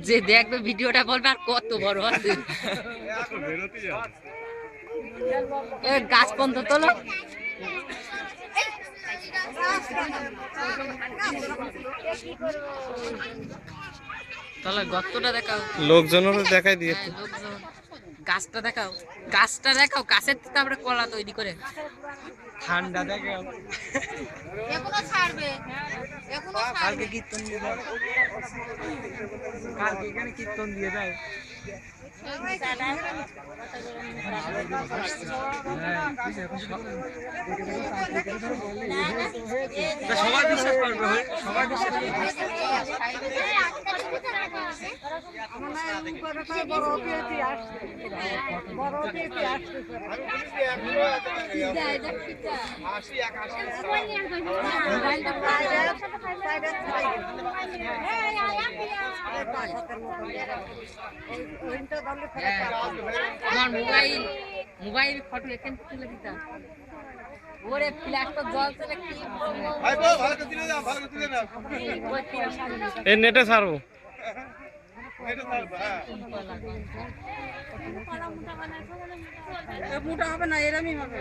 যে দেখবে ভিডিওটা বলবে আর কত বড় আছে গাছ পর্যন্ত তোলো তাহলে গর্তটা দেখাও লোকজনেরও দেখাই দিয়ে লোকজন গাছটা দেখাও গাছের তারপরে কলা তৈরি করে ঠান্ডা দেখাও এখনো ছাড়বে কালকে কীর্তন দিয়ে দাও কালকে এখানে কীর্তন দিয়ে দাও সবাই বিশ্বাস করবে সবাই বিশ্বাস আমার মোবাইল ফটো এখানে তুলে দিতাম ওরে ফ্ল্যাশটা জল চলে কি ভাই ভালো করে দিলে না ভালো করে দিলে না এই নেটে ছাড়বো এটা ছাড়বো হ্যাঁ মোটা হবে না এরমই হবে